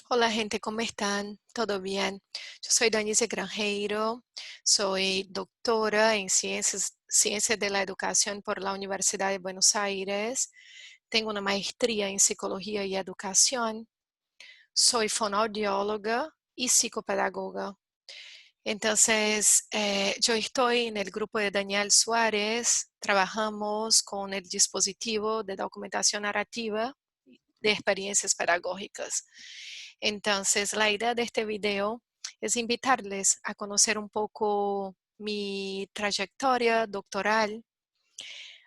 Hola gente, ¿cómo están? ¿Todo bien? Yo soy Danice Granjeiro, soy doctora en ciencias de la educación por la Universidad de Buenos Aires. Tengo una maestría en psicología y educación. Soy fonoaudióloga y psicopedagoga. Entonces, yo estoy en el grupo de Daniel Suárez. Trabajamos con el dispositivo de documentación narrativa de experiencias pedagógicas. Entonces, la idea de este video es invitarles a conocer un poco mi trayectoria doctoral,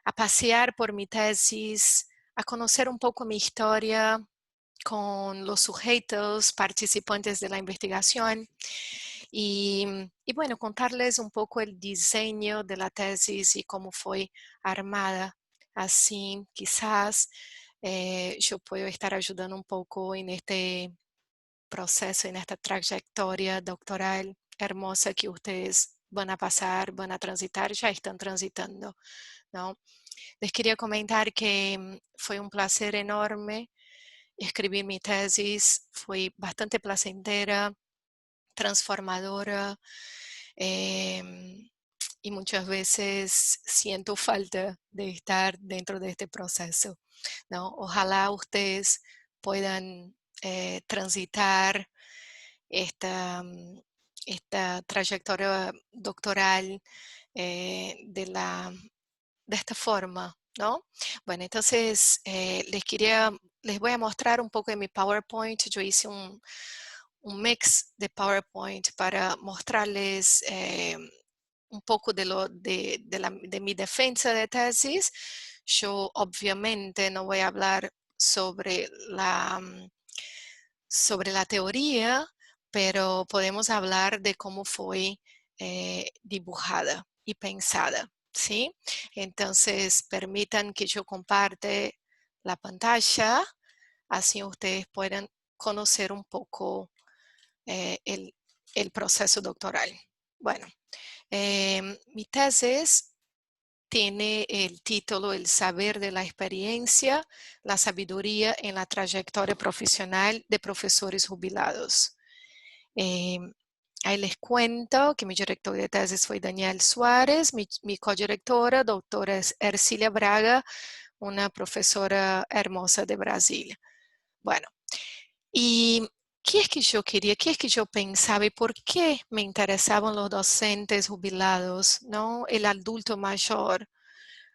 a pasear por mi tesis, a conocer un poco mi historia con los sujetos participantes de la investigación y bueno, contarles un poco el diseño de la tesis y cómo fue armada. Así quizás yo puedo estar ayudando un poco en este proceso, en esta trayectoria doctoral hermosa que ustedes van a pasar, van a transitar, ya están transitando, ¿no? Les quería comentar que fue un placer enorme escribir mi tesis, fue bastante placentera, transformadora, y muchas veces siento falta de estar dentro de este proceso, ¿no? Ojalá ustedes puedan transitar esta, esta trayectoria doctoral de esta forma, ¿no? Bueno, entonces les voy a mostrar un poco de mi PowerPoint. Yo hice un mix de PowerPoint para mostrarles un poco de mi defensa de tesis. Yo obviamente no voy a hablar sobre la teoría, pero podemos hablar de cómo fue dibujada y pensada, ¿sí? Entonces, permitan que yo comparte la pantalla, así ustedes puedan conocer un poco el proceso doctoral. Bueno, mi tesis tiene el título El saber de la experiencia, la sabiduría en la trayectoria profesional de profesores jubilados. Eh, Ahí les cuento que mi director de tesis fue Daniel Suárez, mi codirectora, doctora Ercilia Braga, una profesora hermosa de Brasil. Bueno, y ¿qué es que yo quería? ¿Qué es que yo pensaba? ¿Y por qué me interesaban los docentes jubilados, ¿no? El adulto mayor.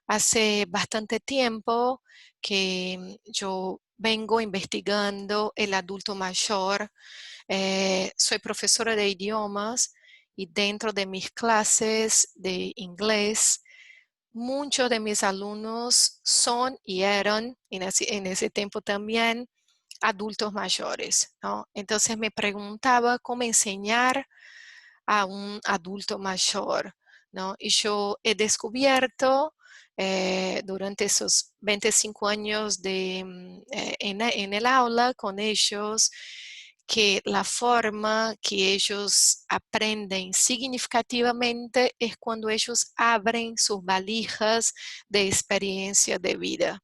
Hace bastante tiempo que yo vengo investigando el adulto mayor. Soy profesora de idiomas y dentro de mis clases de inglés, muchos de mis alumnos son y eran en ese tiempo también adultos mayores, ¿no? Entonces me preguntaba cómo enseñar a un adulto mayor, ¿no? Y yo he descubierto durante esos 25 años en el aula con ellos que la forma que ellos aprenden significativamente es cuando ellos abren sus valijas de experiencia de vida,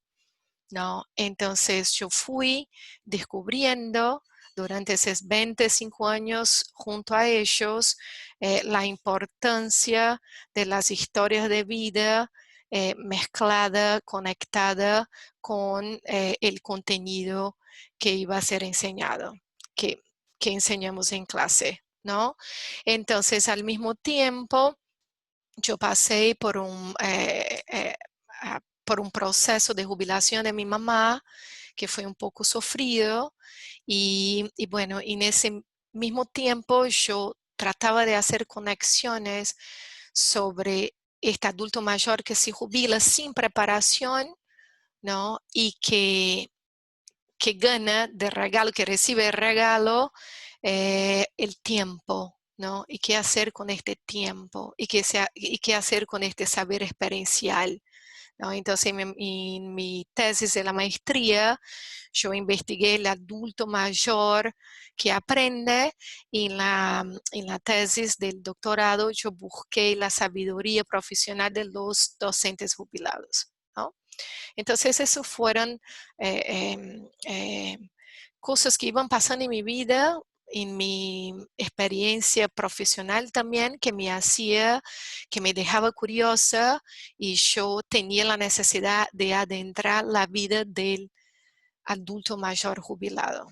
¿no? Entonces yo fui descubriendo durante esos 25 años junto a ellos la importancia de las historias de vida mezclada, conectada con el contenido que iba a ser enseñado, que, que enseñamos en clase, ¿no? Entonces, al mismo tiempo, yo pasé por un proceso de jubilación de mi mamá, que fue un poco sufrido, y bueno, en ese mismo tiempo yo trataba de hacer conexiones sobre este adulto mayor que se jubila sin preparación, ¿no? Y que gana de regalo, que recibe de regalo el tiempo, ¿no? Y qué hacer con este tiempo y qué hacer con este saber experiencial, ¿no? Entonces, en mi tesis de la maestría, yo investigué el adulto mayor que aprende y en la tesis del doctorado yo busqué la sabiduría profesional de los docentes jubilados, ¿no? Entonces, esos fueron eh, cosas que iban pasando en mi vida, en mi experiencia profesional también, que me dejaba curiosa y yo tenía la necesidad de adentrar la vida del adulto mayor jubilado.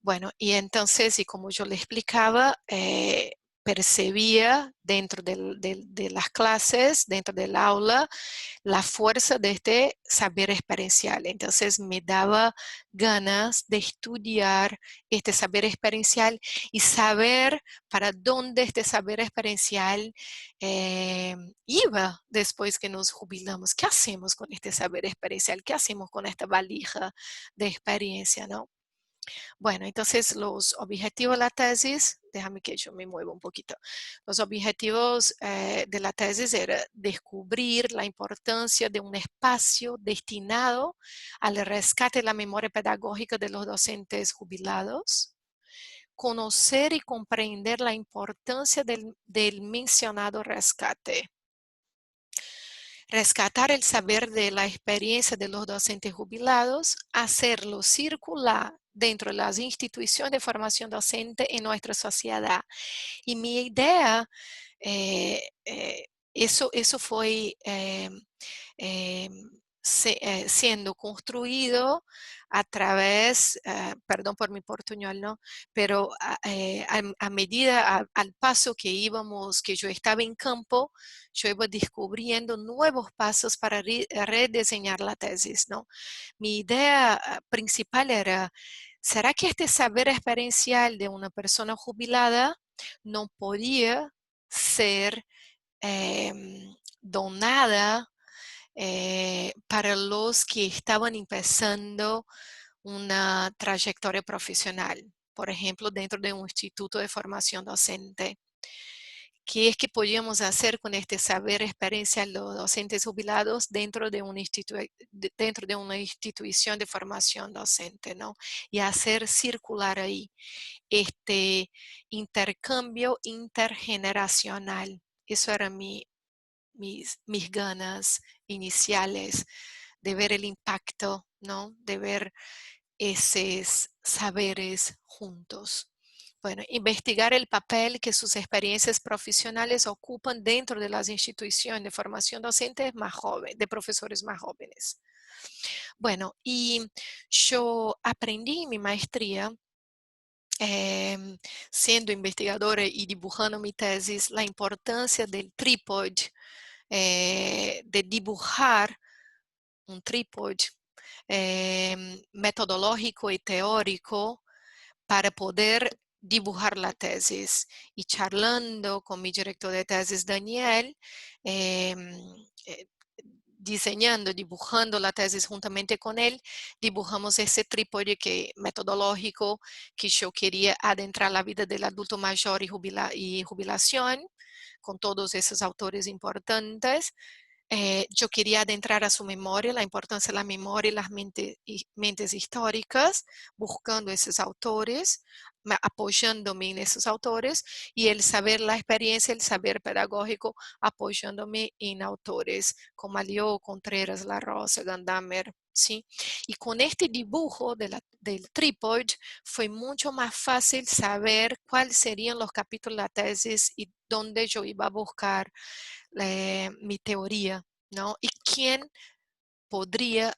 Bueno, y entonces, y como yo le explicaba, percibía dentro de las clases, dentro del aula, la fuerza de este saber experiencial. Entonces me daba ganas de estudiar este saber experiencial y saber para dónde este saber experiencial iba después que nos jubilamos. ¿Qué hacemos con este saber experiencial? ¿Qué hacemos con esta valija de experiencia, no? Bueno, entonces los objetivos de la tesis, déjame que yo me mueva un poquito. Los objetivos de la tesis era descubrir la importancia de un espacio destinado al rescate de la memoria pedagógica de los docentes jubilados, conocer y comprender la importancia del mencionado rescate. Rescatar el saber de la experiencia de los docentes jubilados, hacerlo circular dentro de las instituciones de formación docente en nuestra sociedad. Y mi idea, eso fue eh, siendo construido a través, perdón por mi portuñol, ¿no? Pero a medida, al paso que íbamos, que yo estaba en campo, yo iba descubriendo nuevos pasos para rediseñar la tesis, ¿no? Mi idea principal era, ¿será que este saber experiencial de una persona jubilada no podía ser donada para los que estaban empezando una trayectoria profesional, por ejemplo, dentro de un instituto de formación docente? ¿Qué es que podíamos hacer con este saber experiencial de los docentes jubilados dentro de, dentro de una institución de formación docente, ¿no? Y hacer circular ahí este intercambio intergeneracional. Eso era mis ganas iniciales de ver el impacto, ¿no? De ver esos saberes juntos. Bueno, investigar el papel que sus experiencias profesionales ocupan dentro de las instituciones de formación docente más joven, de profesores más jóvenes. Bueno, y yo aprendí en mi maestría siendo investigadora y dibujando mi tesis, la importancia del trípode, de dibujar un trípode metodológico y teórico para poder dibujar la tesis. Y charlando con mi director de tesis, Daniel, eh, eh, diseñando, dibujando la tesis juntamente con él, dibujamos ese trípode metodológico que yo quería adentrar la vida del adulto mayor y jubilación, con todos esos autores importantes. Yo quería adentrar a su memoria, la importancia de la memoria y las mentes históricas, buscando esos autores, apoyándome en esos autores, y el saber la experiencia, el saber pedagógico, apoyándome en autores como Alió, Contreras, La Rosa, Gandamer, ¿sí? Y con este dibujo del trípode fue mucho más fácil saber cuáles serían los capítulos de la tesis y dónde yo iba a buscar mi teoría, ¿no? Y quién podría,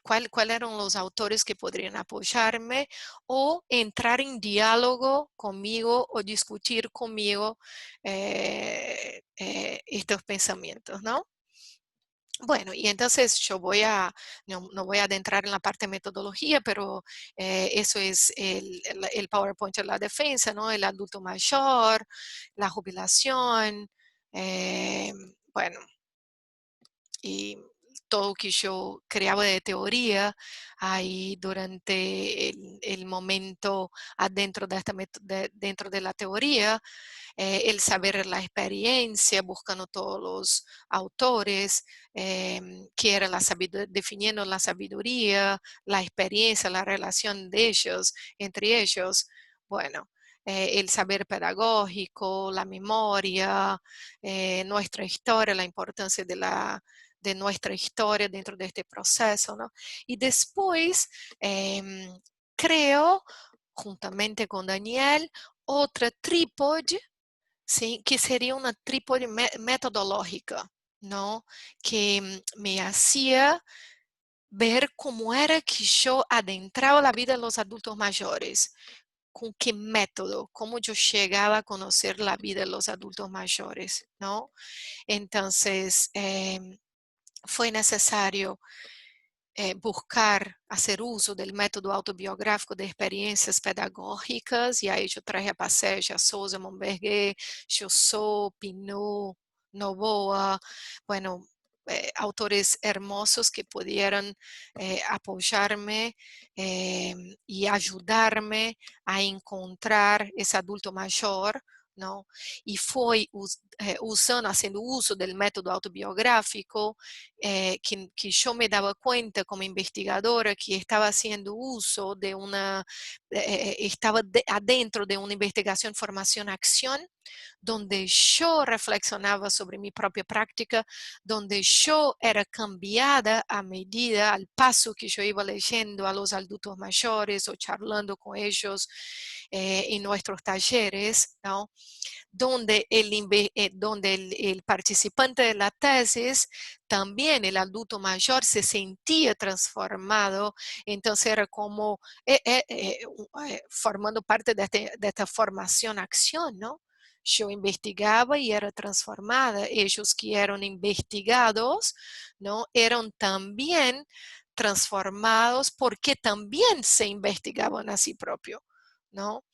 cuáles eran los autores que podrían apoyarme o entrar en diálogo conmigo o discutir conmigo estos pensamientos, ¿no? Bueno, y entonces yo no voy a adentrar en la parte de metodología, pero eso es el PowerPoint de la defensa, ¿no? El adulto mayor, la jubilación, eh, bueno, y todo lo que yo creaba de teoría ahí durante el momento adentro de, dentro de la teoría, el saber la experiencia, buscando todos los autores, que era definiendo la sabiduría, la experiencia, la relación de ellos, entre ellos. Bueno, el saber pedagógico, la memoria, nuestra historia, la importancia de nuestra historia dentro de este proceso, ¿no? Y después, creo, juntamente con Daniel, otra trípode, ¿sí? Que sería una trípode metodológica, ¿no? Que me hacía ver cómo era que yo adentraba la vida de los adultos mayores, con qué método, cómo yo llegaba a conocer la vida de los adultos mayores, ¿no? Entonces, fue necesario buscar hacer uso del método autobiográfico de experiencias pedagógicas, y aí eu traje a Passeja, Souza, Monberguer, Chaussot, Pinot, Novoa, bueno, autores hermosos que pudieran apoyarme eh, y ayudarme a encontrar ese adulto mayor, ¿no? Y fue usando, haciendo uso del método autobiográfico que yo me daba cuenta como investigadora que estaba haciendo uso de estaba adentro de una investigación, formación, acción, donde yo reflexionaba sobre mi propia práctica, donde yo era cambiada a medida, al paso que yo iba leyendo a los adultos mayores o charlando con ellos en nuestros talleres, ¿no? Donde el participante de la tesis, también el adulto mayor, se sentía transformado, entonces era como formando parte de esta formación-acción, ¿no? Yo investigaba y era transformada. Ellos que eran investigados, ¿no? Eran también transformados porque también se investigaban a sí propio, ¿no?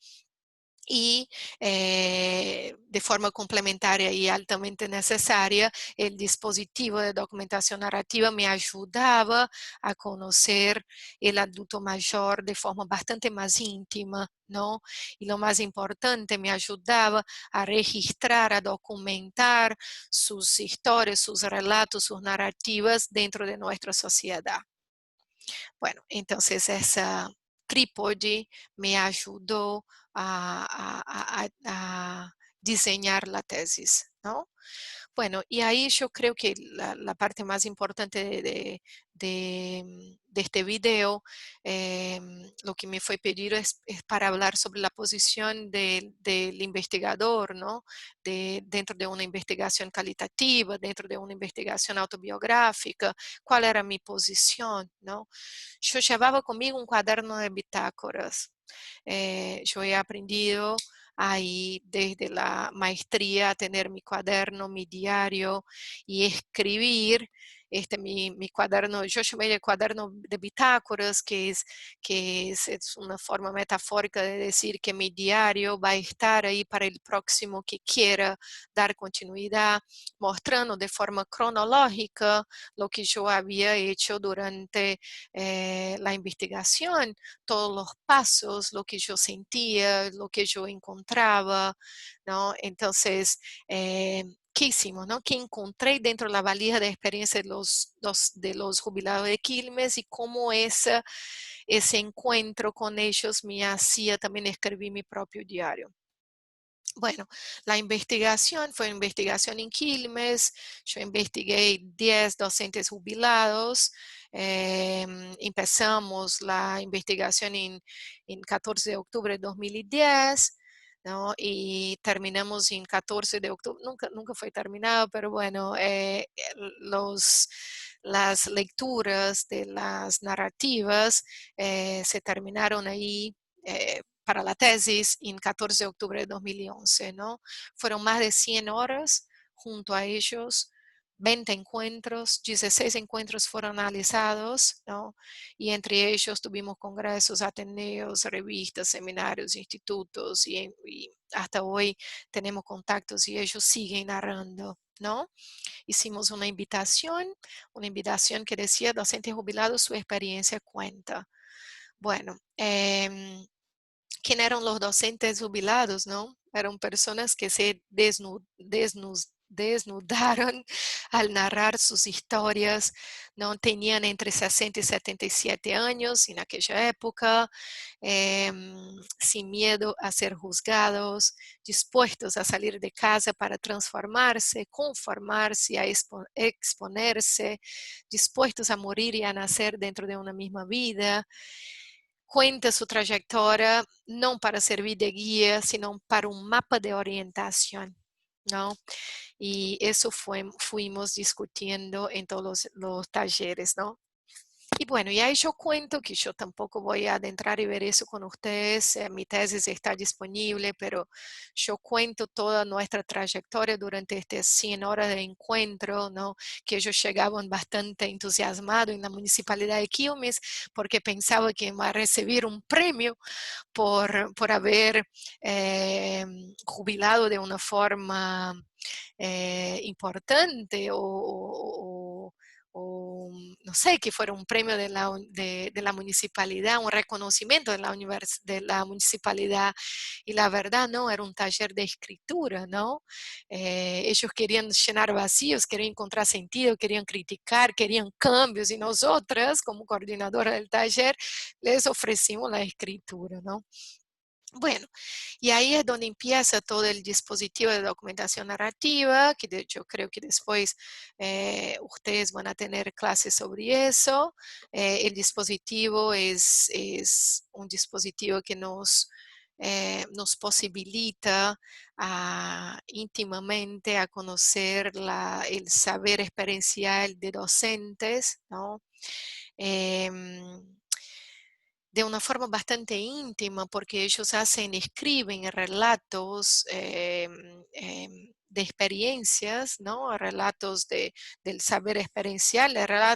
Y de forma complementaria y altamente necesaria, el dispositivo de documentación narrativa me ayudaba a conocer el adulto mayor de forma bastante más íntima, ¿no? Y lo más importante, me ayudaba a registrar, a documentar sus historias, sus relatos, sus narrativas dentro de nuestra sociedad. Bueno, entonces esa trípode me ayudó a diseñar la tesis, ¿no? Bueno, y ahí yo creo que la parte más importante de este video, lo que me fue pedido es para hablar sobre la posición del investigador, ¿no? Dentro de una investigación calitativa, dentro de una investigación autobiográfica, cuál era mi posición, ¿no? Yo llevaba conmigo un cuaderno de bitácoras. Yo he aprendido ahí desde la maestría a tener mi cuaderno, mi diario y escribir. Mi cuaderno, yo llamé de cuaderno de bitácoras, es una forma metafórica de decir que mi diario va a estar ahí para el próximo que quiera dar continuidad, mostrando de forma cronológica lo que yo había hecho durante la investigación, todos los pasos, lo que yo sentía, lo que yo encontraba, ¿no? Entonces, ¿qué hicimos, no? ¿Qué encontré dentro de la valija de experiencia de los jubilados de Quilmes y cómo ese encuentro con ellos me hacía también escribir mi propio diario? Bueno, la investigación fue investigación en Quilmes. Yo investigué 10 docentes jubilados. Empezamos la investigación en 14 de octubre de 2010, ¿no? Y terminamos en 14 de octubre. Nunca fue terminado, pero bueno, las lecturas de las narrativas se terminaron ahí. Para la tesis en 14 de octubre de 2011, ¿no? Fueron más de 100 horas junto a ellos, 20 encuentros, 16 encuentros fueron analizados, ¿no? Y entre ellos tuvimos congresos, ateneos, revistas, seminarios, institutos, y hasta hoy tenemos contactos y ellos siguen narrando, ¿no? Hicimos una invitación que decía: docentes jubilados, su experiencia cuenta. Bueno, ¿quién eran los docentes jubilados, no? Eran personas que se desnudaron al narrar sus historias, ¿no? Tenían entre 60 y 77 años en aquella época, sin miedo a ser juzgados, dispuestos a salir de casa para transformarse, conformarse, a exponerse, dispuestos a morir y a nacer dentro de una misma vida. cuenta su trayectoria no para servir de guía, sino para un mapa de orientación, ¿no? Y eso fuimos discutiendo en todos los talleres, ¿no? Y bueno, y ahí yo cuento que yo tampoco voy a adentrar y ver eso con ustedes, mi tesis está disponible, pero yo cuento toda nuestra trayectoria durante estas 100 horas de encuentro, ¿no? Que ellos llegaban bastante entusiasmados en la municipalidad de Quilmes porque pensaba que iba a recibir un premio por haber jubilado de una forma importante o, no sé, que fuera un premio de la municipalidad, un reconocimiento de la municipalidad. Y la verdad, no, era un taller de escritura, ¿no? Ellos querían llenar vacíos, querían encontrar sentido, querían criticar, querían cambios, y nosotras, como coordinadora del taller, les ofrecimos la escritura, ¿no? Bueno, y ahí es donde empieza todo el dispositivo de documentación narrativa, que yo creo que después ustedes van a tener clases sobre eso. El dispositivo es un dispositivo que nos posibilita íntimamente a conocer el saber experiencial de docentes, ¿no? Em, de una forma bastante íntima, porque ellos escriben relatos de experiencias, ¿no? Relatos del saber experiencial,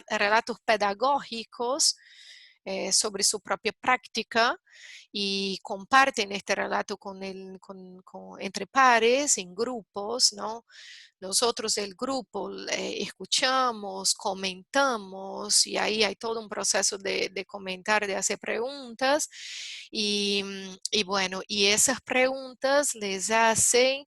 relatos pedagógicos sobre su propia práctica y comparten este relato entre pares, en grupos, ¿no? Nosotros del grupo escuchamos, comentamos y ahí hay todo un proceso de comentar, de hacer preguntas y bueno, y esas preguntas les hace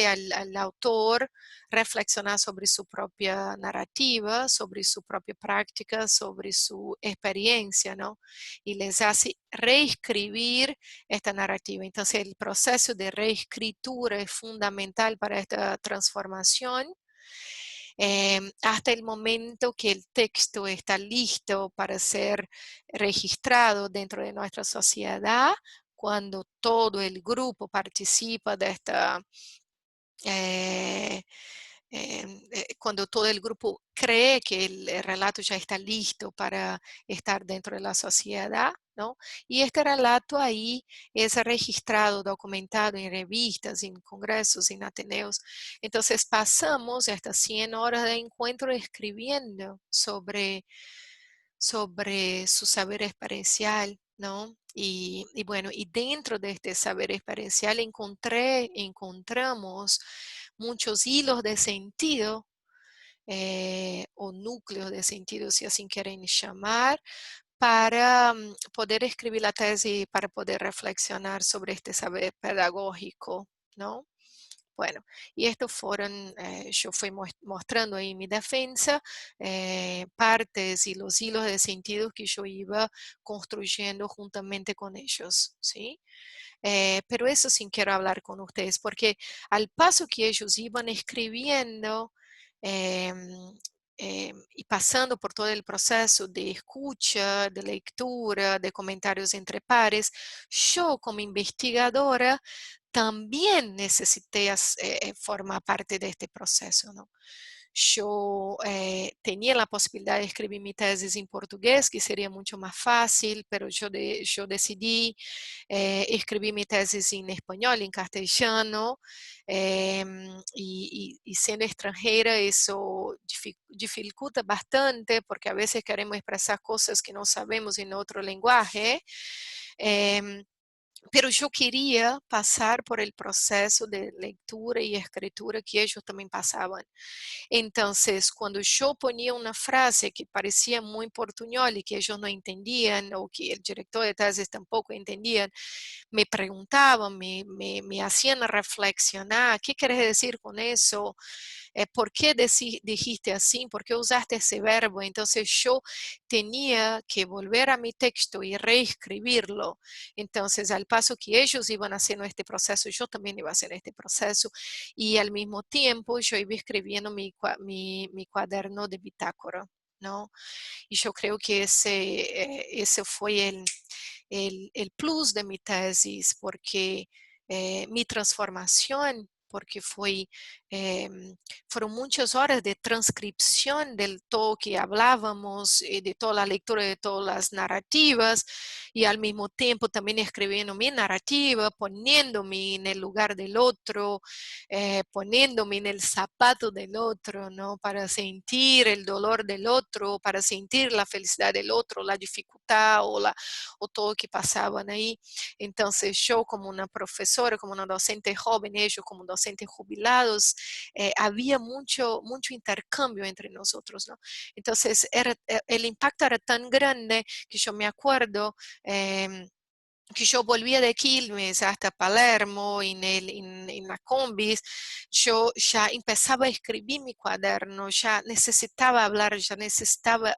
al autor reflexionar sobre su propia narrativa, sobre su propia práctica, sobre su experiencia, ¿no? Y les hace reescribir esta narrativa. Entonces, el proceso de reescritura es fundamental para esta transformación. Hasta el momento que el texto está listo para ser registrado dentro de nuestra sociedad, cuando todo el grupo participa de esta eh, cuando todo el grupo cree que el relato ya está listo para estar dentro de la sociedad, ¿no? Y este relato ahí es registrado, documentado en revistas, en congresos, en ateneos. Entonces pasamos estas 100 horas de encuentro escribiendo sobre su saber experiencial, ¿no? Y bueno, y dentro de este saber experiencial encontramos muchos hilos de sentido o núcleos de sentido, si así quieren llamar, para poder escribir la tesis, para poder reflexionar sobre este saber pedagógico, ¿no? Bueno, y estos fueron, yo fui mostrando ahí en mi defensa partes y los hilos de sentido que yo iba construyendo juntamente con ellos, ¿sí? Pero eso sin quiero hablar con ustedes, porque al paso que ellos iban escribiendo em, y pasando por todo el proceso de escucha, de lectura, de comentarios entre pares, yo como investigadora también necesité formar parte de este proceso, ¿no? Yo tenía la posibilidad de escribir mi tesis en portugués, que sería mucho más fácil, pero yo decidí escribir mi tesis en español, en castellano, y siendo extranjera eso dificulta bastante porque a veces queremos expresar cosas que no sabemos en otro lenguaje. Em, pero yo quería pasar por el proceso de lectura y escritura que ellos también pasaban. Entonces, cuando yo ponía una frase que parecía muy portuñol y que ellos no entendían o que el director de tesis tampoco entendían, me preguntaban, me hacían reflexionar, ¿qué quieres decir con eso? ¿Por qué dijiste así? ¿Por qué usaste ese verbo? Entonces yo tenía que volver a mi texto y reescribirlo. Entonces, al paso que ellos iban haciendo este proceso, yo también iba a hacer este proceso. Y al mismo tiempo yo iba escribiendo mi cuaderno de bitácora, ¿no? Y yo creo que ese fue el plus de mi tesis, porque mi transformación, porque fueron muchas horas de transcripción del todo que hablábamos, de toda la lectura de todas las narrativas, y al mismo tiempo también escribiendo mi narrativa, poniéndome en el lugar del otro, poniéndome en el zapato del otro, ¿no? Para sentir el dolor del otro, para sentir la felicidad del otro, la dificultad o todo lo que pasaban ahí. Entonces yo como una profesora, como una docente joven, ellos como docentes jubilados, había mucho intercambio entre nosotros, ¿no? Entonces el impacto era tan grande que yo me acuerdo que yo volvía de Quilmes hasta Palermo en la combis, yo ya empezaba a escribir mi cuaderno, ya necesitaba hablar, ya necesitaba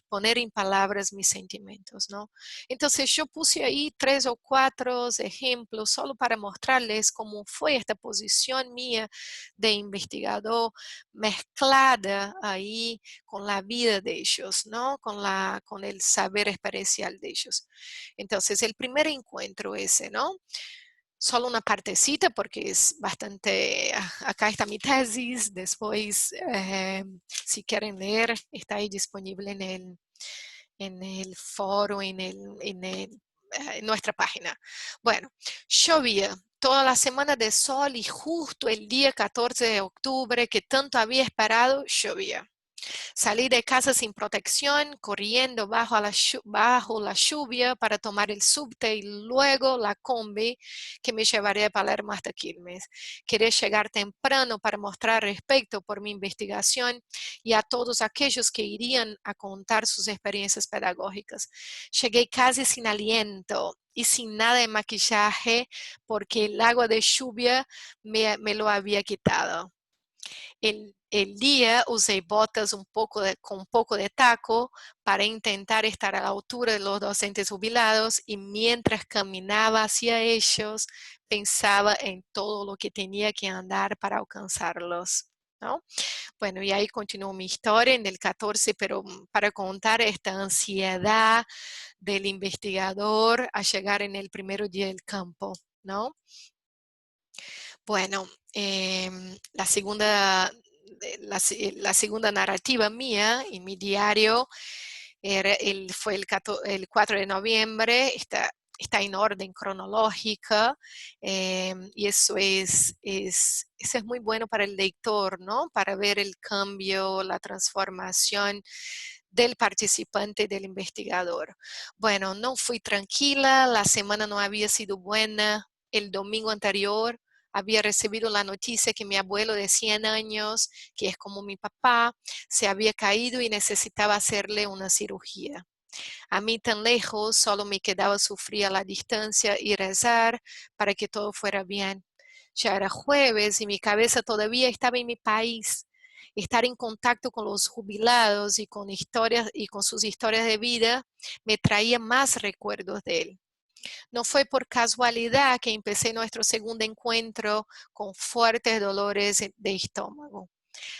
poner en palabras mis sentimientos, ¿no? Entonces yo puse ahí 3 o 4 ejemplos solo para mostrarles cómo fue esta posición mía de investigador mezclada ahí con la vida de ellos, ¿no? Con el saber experiencial de ellos. Entonces, el primer encuentro ese, ¿no? Solo una partecita porque es bastante, acá está mi tesis, después si quieren leer está ahí disponible en el foro, en nuestra página. Bueno, llovía toda la semana de sol y justo el día 14 de octubre que tanto había esperado, llovía. Salí de casa sin protección, corriendo bajo la lluvia para tomar el subte y luego la combi que me llevaría de Palermo hasta Quilmes. Quería llegar temprano para mostrar respeto por mi investigación y a todos aquellos que irían a contar sus experiencias pedagógicas. Llegué casi sin aliento y sin nada de maquillaje porque el agua de lluvia me lo había quitado. El día usé botas con un poco de taco para intentar estar a la altura de los docentes jubilados y mientras caminaba hacia ellos pensaba en todo lo que tenía que andar para alcanzarlos, ¿no? Bueno, y ahí continuó mi historia en el 14, pero para contar esta ansiedad del investigador a llegar en el primer día del campo, ¿no? Bueno, la segunda narrativa mía en mi diario fue el 4 de noviembre, está en orden cronológica, y eso es muy bueno para el lector, ¿no? Para ver el cambio, la transformación del participante, del investigador. Bueno, no fui tranquila, la semana no había sido buena, el domingo anterior había recibido la noticia que mi abuelo de 100 años, que es como mi papá, se había caído y necesitaba hacerle una cirugía. A mí tan lejos, solo me quedaba sufrir a la distancia y rezar para que todo fuera bien. Ya era jueves y mi cabeza todavía estaba en mi país. Estar en contacto con los jubilados y con sus historias de vida me traía más recuerdos de él. No fue por casualidad que empecé nuestro segundo encuentro con fuertes dolores de estómago.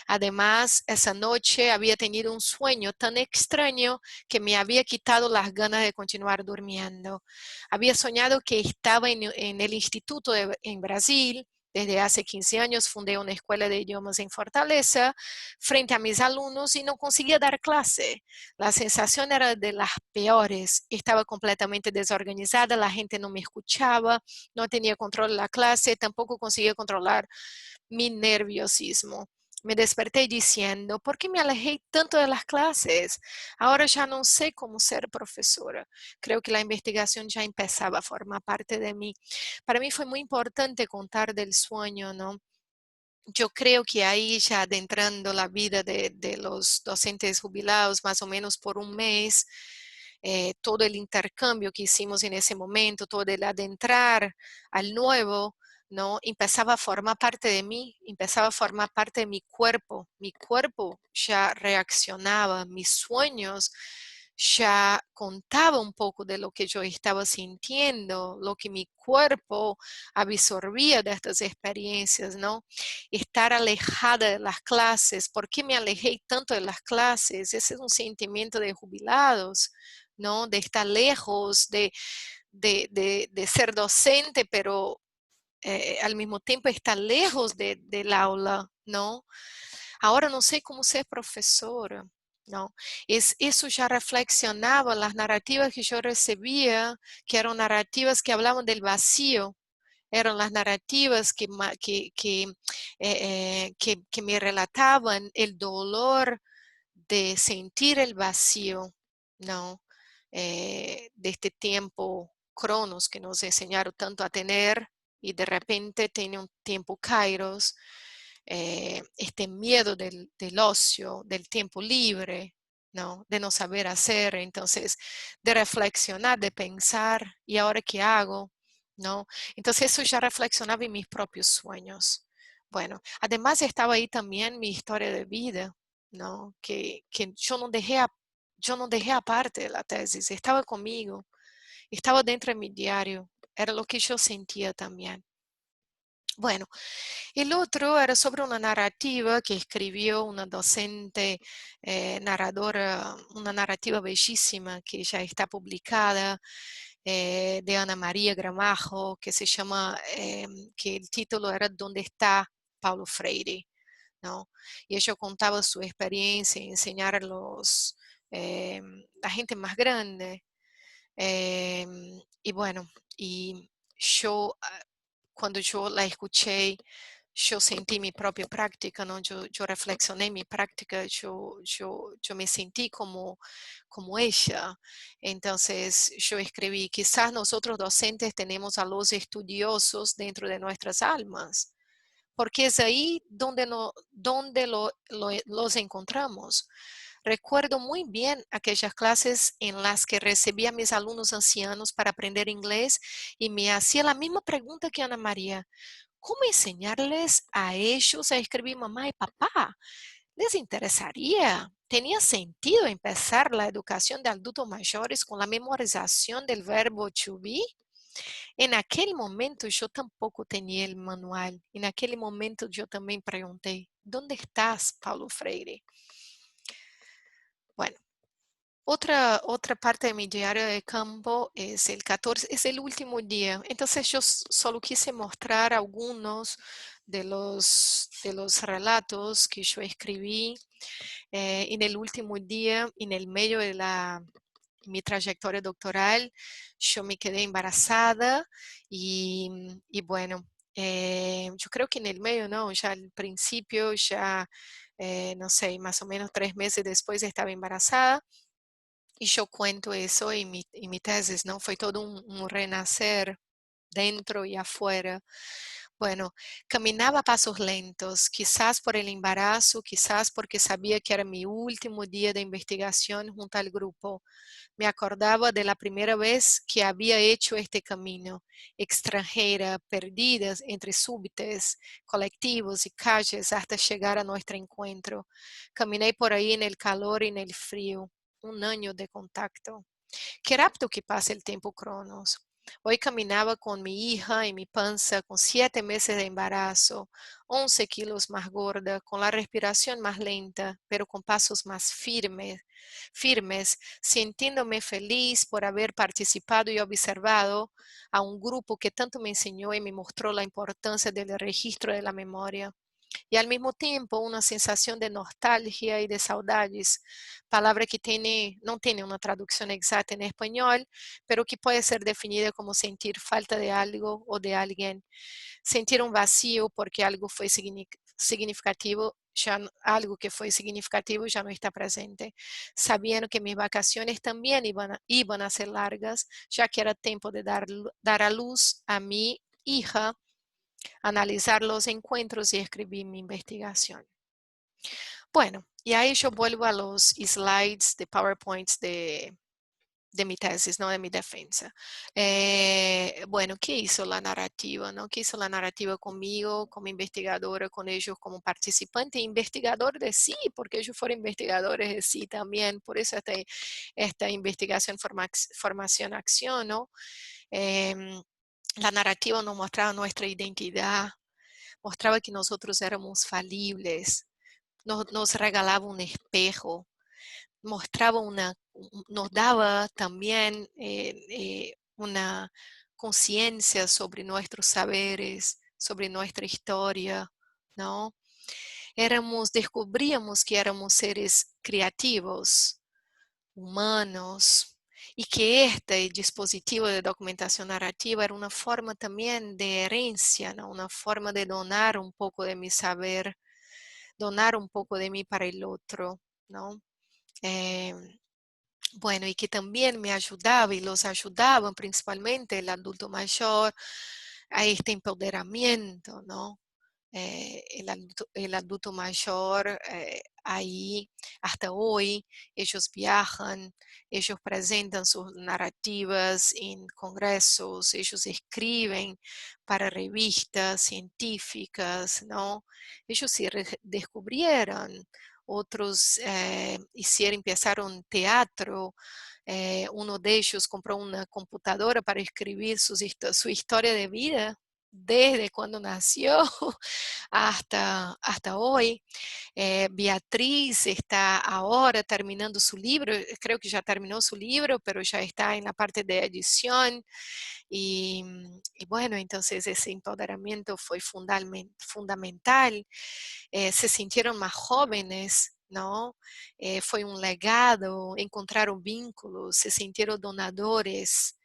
Además, esa noche había tenido un sueño tan extraño que me había quitado las ganas de continuar durmiendo. Había soñado que estaba en el instituto en Brasil. Desde hace 15 años fundé una escuela de idiomas en Fortaleza frente a mis alumnos y no conseguía dar clase. La sensación era de las peores. Estaba completamente desorganizada, la gente no me escuchaba, no tenía control de la clase, tampoco conseguía controlar mi nerviosismo. Me desperté diciendo, ¿por qué me alejé tanto de las clases? Ahora ya no sé cómo ser profesora. Creo que la investigación ya empezaba a formar parte de mí. Para mí fue muy importante contar del sueño, ¿no? Yo creo que ahí ya adentrando la vida de los docentes jubilados, más o menos por un mes, todo el intercambio que hicimos en ese momento, todo el adentrar al nuevo, ¿no? Empezaba a formar parte de mí, empezaba a formar parte de mi cuerpo ya reaccionaba, mis sueños ya contaba un poco de lo que yo estaba sintiendo, lo que mi cuerpo absorbía de estas experiencias, ¿no? Estar alejada de las clases. ¿Por qué me alejé tanto de las clases? Ese es un sentimiento de jubilados, ¿no? De estar lejos, de ser docente, pero al mismo tiempo estar lejos del aula, ¿no? Ahora no sé cómo ser profesora, ¿no? Eso ya reflexionaba las narrativas que yo recibía, que eran narrativas que hablaban del vacío, eran las narrativas que me relataban el dolor de sentir el vacío, ¿no? De este tiempo cronos que nos enseñaron tanto a tener y de repente tiene un tiempo kairos, este miedo del ocio, del tiempo libre, ¿no? De no saber hacer, entonces de reflexionar, de pensar, ¿y ahora qué hago? ¿No? Entonces eso ya reflexionaba en mis propios sueños. Bueno, además estaba ahí también mi historia de vida, ¿no? Que yo no dejé aparte de la tesis, estaba conmigo, estaba dentro de mi diario, era lo que yo sentía también. Bueno, el otro era sobre una narrativa que escribió una docente narradora, una narrativa bellísima que ya está publicada, de Ana María Gramajo, que se llama, que el título era ¿Dónde está Paulo Freire? ¿No? Y ella contaba su experiencia en enseñar a la gente más grande. Y bueno, y yo cuando yo la escuché, yo sentí mi propia práctica, ¿no? Yo reflexioné mi práctica, yo me sentí como ella. Entonces yo escribí, quizás nosotros docentes tenemos a los estudiosos dentro de nuestras almas, porque es ahí donde los encontramos. Recuerdo muy bien aquellas clases en las que recibía a mis alumnos ancianos para aprender inglés y me hacía la misma pregunta que Ana María. ¿Cómo enseñarles a ellos a escribir mamá y papá? ¿Les interesaría? ¿Tenía sentido empezar la educación de adultos mayores con la memorización del verbo to be? En aquel momento yo tampoco tenía el manual. En aquel momento yo también pregunté, ¿dónde estás, Paulo Freire? Bueno, otra parte de mi diario de campo es el 14, es el último día. Entonces yo solo quise mostrar algunos de los relatos que yo escribí en el último día, en el medio de mi trayectoria doctoral. Yo me quedé embarazada y bueno, yo creo que en el medio, no, ya al principio, ya, no sé, más o menos 3 meses después estaba embarazada. Y yo cuento eso en mi tesis, ¿no? Fue todo un renacer dentro y afuera. Bueno, caminaba a pasos lentos, quizás por el embarazo, quizás porque sabía que era mi último día de investigación junto al grupo. Me acordaba de la primera vez que había hecho este camino, extranjera, perdida entre súbites, colectivos y calles hasta llegar a nuestro encuentro. Caminé por ahí en el calor y en el frío, un año de contacto. Qué rápido que pasa el tiempo, Cronos. Hoy caminaba con mi hija en mi panza, con 7 meses de embarazo, 11 kilos más gorda, con la respiración más lenta, pero con pasos más firmes, sintiéndome feliz por haber participado y observado a un grupo que tanto me enseñó y me mostró la importancia del registro de la memoria y al mismo tiempo una sensación de nostalgia y de saudades, palabra que no tiene una traducción exacta en español, pero que puede ser definida como sentir falta de algo o de alguien, sentir un vacío porque algo fue significativo. Algo que fue significativo ya no está presente, sabiendo que mis vacaciones también iban a ser largas, ya que era tiempo de dar a luz a mi hija, analizar los encuentros y escribir mi investigación. Bueno, y ahí yo vuelvo a los slides de PowerPoints de mi tesis, no de mi defensa. bueno, ¿qué hizo la narrativa, no? ¿Qué hizo la narrativa conmigo, como investigadora, con ellos como participante e investigador de sí, porque ellos fueron investigadores de sí también, por eso esta investigación, formación, acción, ¿no? Em, la narrativa nos mostraba nuestra identidad, mostraba que nosotros éramos falibles, nos regalaba un espejo, mostraba nos daba también una conciencia sobre nuestros saberes, sobre nuestra historia, ¿no? Descubríamos que éramos seres creativos, humanos, y que este dispositivo de documentación narrativa era una forma también de herencia, ¿no? Una forma de donar un poco de mi saber, donar un poco de mí para el otro, ¿no? Em, bueno, y que también me ayudaba y los ayudaban principalmente el adulto mayor a este empoderamiento, ¿no? El adulto mayor, ahí, hasta hoy, ellos viajan, ellos presentan sus narrativas en congresos, ellos escriben para revistas científicas, ¿no? Ellos se descubrieron, otros empezaron teatro, uno de ellos compró una computadora para escribir su historia de vida desde cuando nació hasta hoy. Beatriz está ahora terminando su libro, creo que ya terminó su libro, pero ya está en la parte de edición. Y bueno, entonces ese empoderamiento fue fundamental. Se sintieron más jóvenes, ¿no? Fue un legado, encontraron vínculos, se sintieron donadores.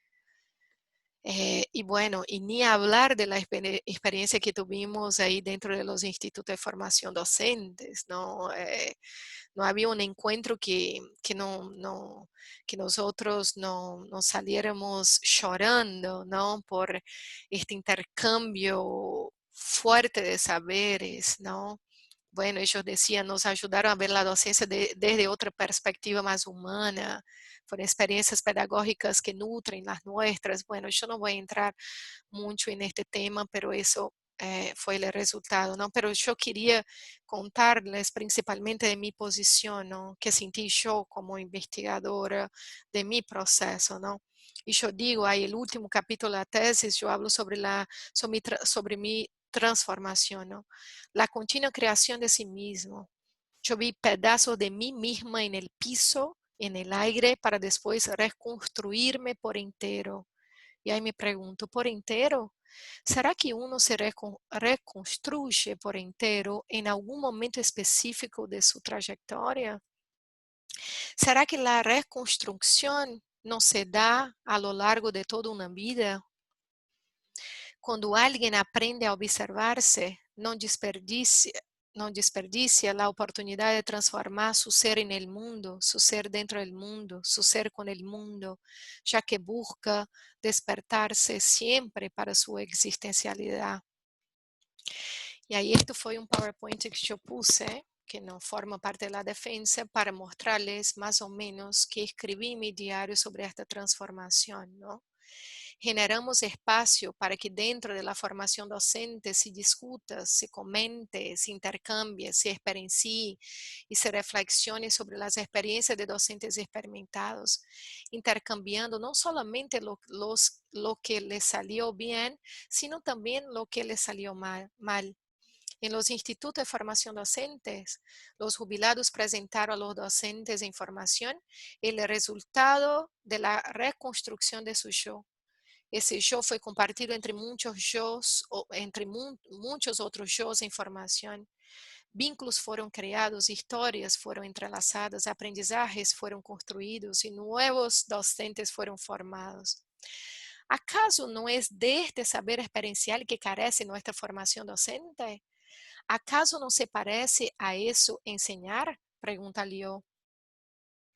Y bueno, y ni hablar de la experiencia que tuvimos ahí dentro de los institutos de formación docentes, ¿no? No había un encuentro que nosotros no saliéramos llorando, ¿no? Por este intercambio fuerte de saberes, ¿no? Bueno, ellos decían, nos ayudaron a ver la docencia desde otra perspectiva más humana, fueron experiencias pedagógicas que nutren las nuestras. Bueno, yo no voy a entrar mucho en este tema, pero eso fue el resultado, ¿no? Pero yo quería contarles principalmente de mi posición, ¿no? Que sentí yo como investigadora de mi proceso, ¿no? Y yo digo, ahí el último capítulo de la tesis, yo hablo sobre mi transformación, ¿no? La continua creación de sí mismo. Yo vi pedazos de mí misma en el piso, en el aire, para después reconstruirme por entero. Y ahí me pregunto, ¿por entero? ¿Será que uno se reconstruye por entero en algún momento específico de su trayectoria? ¿Será que la reconstrucción no se da a lo largo de toda una vida? Quando alguém aprende a observar-se, não desperdicia a oportunidade de transformar su ser en el mundo, su ser dentro del mundo, su ser con el mundo, ya que busca despertarse siempre para su existencialidad. E aí, esto foi um PowerPoint que eu puse, que não forma parte da defensa, para mostrarles mais ou menos que escrevi em meu diário sobre esta transformação, não? Generamos espacio para que dentro de la formación docente se discuta, se comente, se intercambie, se experiencie y se reflexione sobre las experiencias de docentes experimentados, intercambiando no solamente lo que les salió bien, sino también lo que les salió mal. En los institutos de formación docentes, los jubilados presentaron a los docentes en formación el resultado de la reconstrucción de su yo. Esse yo foi compartido entre muitos yos, entre muitos outros yos em formação. Vínculos foram criados, histórias foram entrelaçadas, aprendizajes foram construídos e novos docentes foram formados. ¿Acaso não é deste saber experiencial que carece nossa formação docente? ¿Acaso não se parece a isso enseñar? Pergunta Leo.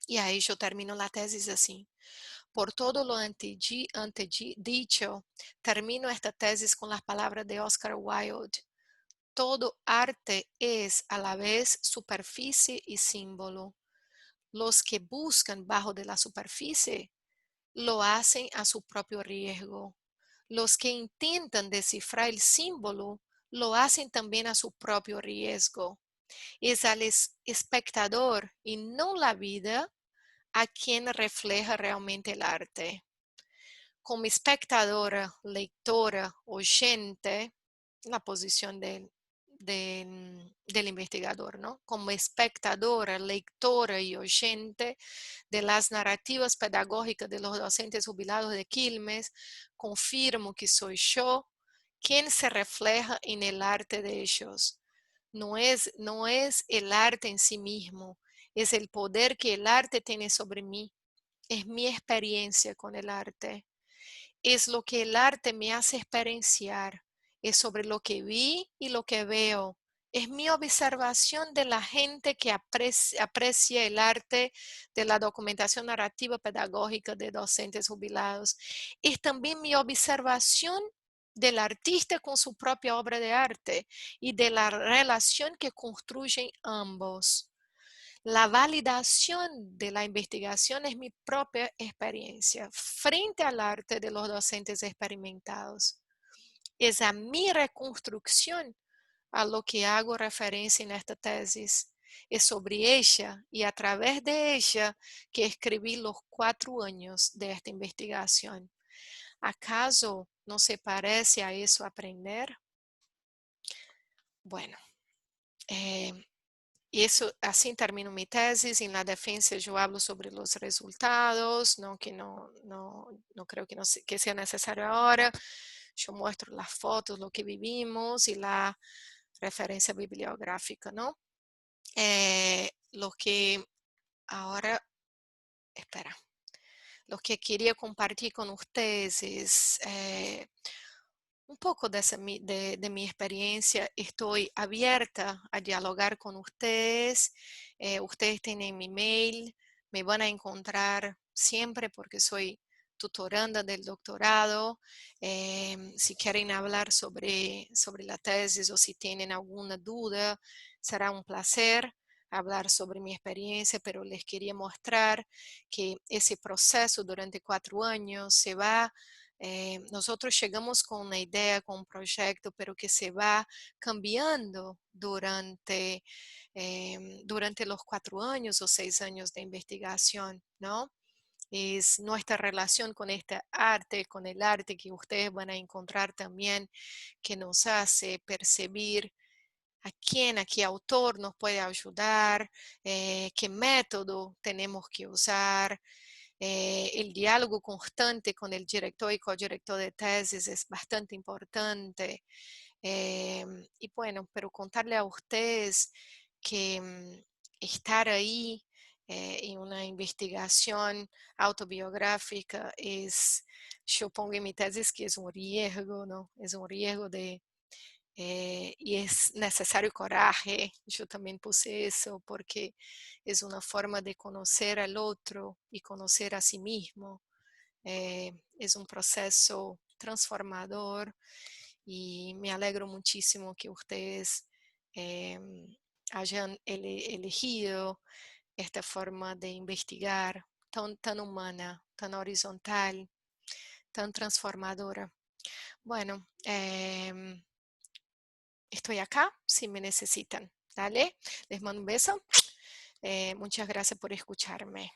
E aí eu termino a tese assim. Por todo lo antedicho, termino esta tesis con las palabras de Oscar Wilde. Todo arte es a la vez superficie y símbolo. Los que buscan bajo de la superficie lo hacen a su propio riesgo. Los que intentan descifrar el símbolo lo hacen también a su propio riesgo. Es al espectador y no la vida a quien refleja realmente el arte. Como espectadora, lectora, oyente, la posición del investigador, ¿no? Como espectadora, lectora y oyente de las narrativas pedagógicas de los docentes jubilados de Quilmes, confirmo que soy yo quien se refleja en el arte de ellos. No es el arte en sí mismo, es el poder que el arte tiene sobre mí, es mi experiencia con el arte, es lo que el arte me hace experienciar, es sobre lo que vi y lo que veo. Es mi observación de la gente que aprecia el arte de la documentación narrativa pedagógica de docentes jubilados. Es también mi observación del artista con su propia obra de arte y de la relación que construyen ambos. La validación de la investigación es mi propia experiencia frente al arte de los docentes experimentados. Es a mi reconstrucción a lo que hago referencia en esta tesis. Es sobre ella y a través de ella que escribí los 4 años de esta investigación. ¿Acaso no se parece a eso aprender? Bueno, eh, y eso, así termino mi tesis. En la defensa yo hablo sobre los resultados, no, que no creo que, que sea necesario ahora. Yo muestro las fotos, lo que vivimos y la referencia bibliográfica, ¿no? Lo que ahora, espera, lo que quería compartir con ustedes es un poco de mi experiencia. Estoy abierta a dialogar con ustedes. Ustedes tienen mi mail, me van a encontrar siempre porque soy tutoranda del doctorado. Si quieren hablar sobre la tesis o si tienen alguna duda, será un placer hablar sobre mi experiencia, pero les quería mostrar que ese proceso durante 4 años se va. Nosotros llegamos con una idea, con un proyecto, pero que se va cambiando durante los 4 años o 6 años de investigación, ¿no? Es nuestra relación con este arte, con el arte que ustedes van a encontrar también, que nos hace percibir a qué autor nos puede ayudar, qué método tenemos que usar. El diálogo constante con el director y codirector de tesis es bastante importante. Y bueno, pero contarle a ustedes que estar ahí en una investigación autobiográfica es, yo pongo en mi tesis que es un riesgo, ¿no? Es un riesgo y es necesario coraje. Yo también puse eso porque es una forma de conocer al otro y conocer a sí mismo. Es un proceso transformador y me alegro muchísimo que ustedes eh, hayan elegido esta forma de investigar tan humana, tan horizontal, tan transformadora. Bueno, estoy acá si me necesitan. Dale, les mando un beso. Muchas gracias por escucharme.